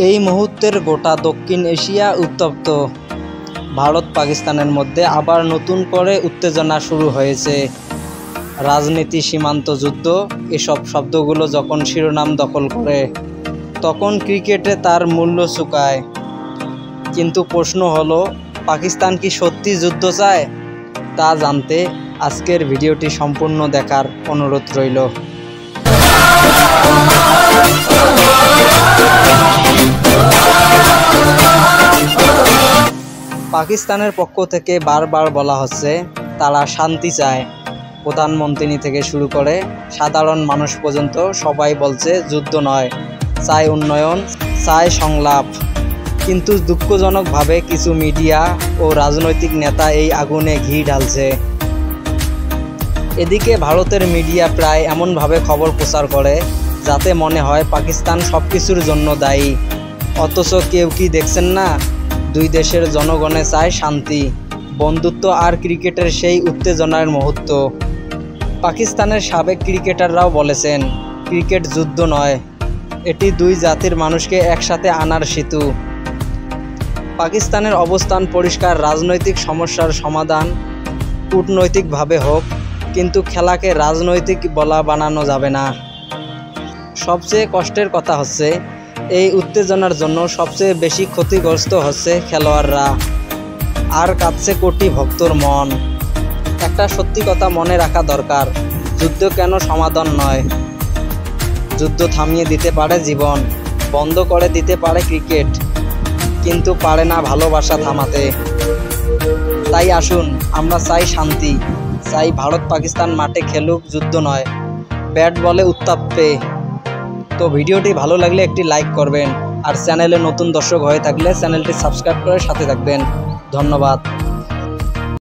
এই মুহূর্তের গোটা দক্ষিণ এশিয়া উত্তপ্ত। ভারত পাকিস্তানের মধ্যে আবার নতুন করে উত্তেজনা শুরু হয়েছে। রাজনীতি, সীমান্ত যুদ্ধ, এসব শব্দগুলো যখন শিরোনাম দখল করে তখন ক্রিকেটে তার মূল্য চুকায়। কিন্তু প্রশ্ন হলো, পাকিস্তান কি সত্যি যুদ্ধ চায়? তা জানতে আজকের ভিডিওটি সম্পূর্ণ দেখার অনুরোধ রইল। পাকিস্তানের পক্ষ থেকে বারবার বলা হচ্ছে তারা শান্তি চায়। প্রধানমন্ত্রী থেকে শুরু করে সাধারণ মানুষ পর্যন্ত সবাই বলছে যুদ্ধ নয়, চায় উন্নয়ন, চায় সংলাপ। কিন্তু দুঃখজনকভাবে কিছু মিডিয়া ও রাজনৈতিক নেতা এই আগুনে ঘি ঢালছে। এদিকে ভারতের মিডিয়া প্রায় এমনভাবে খবর প্রচার করে যাতে মনে হয় পাকিস্তান সব কিছুর জন্য দায়ী। অথচ কেউ কি দেখছেন না, দুই দেশের জনগণে চায় শান্তি, বন্ধুত্ব আর ক্রিকেটের সেই উত্তেজনার মুহূর্ত। পাকিস্তানের সাবেক ক্রিকেটাররাও বলেছেন, ক্রিকেট যুদ্ধ নয়, এটি দুই জাতির মানুষকে একসাথে আনার সেতু। পাকিস্তানের অবস্থান পরিষ্কার, রাজনৈতিক সমস্যার সমাধান কূটনৈতিকভাবে হোক, কিন্তু খেলাকে রাজনৈতিক বানানো যাবে না। সবচেয়ে কষ্টের কথা হচ্ছে, এই উত্তেজনার জন্য সবচেয়ে বেশি ক্ষতিগ্রস্ত হচ্ছে খেলোয়াড়রা, আর কাঁদছে কোটি ভক্তর মন। একটা সত্যি কথা মনে রাখা দরকার, যুদ্ধ কেন সমাধান নয়। যুদ্ধ থামিয়ে দিতে পারে জীবন, বন্ধ করে দিতে পারে ক্রিকেট, কিন্তু পারে না ভালোবাসা থামাতে। তাই আসুন, আমরা চাই শান্তি, চাই ভারত পাকিস্তান মাঠে খেলুক, যুদ্ধ নয়, ব্যাট বলে উত্তাপে। তো ভিডিওটি ভালো লাগলে একটি লাইক করবেন, আর চ্যানেলে নতুন দর্শক হয়ে থাকলে চ্যানেলটি সাবস্ক্রাইব করে সাথে থাকবেন। ধন্যবাদ।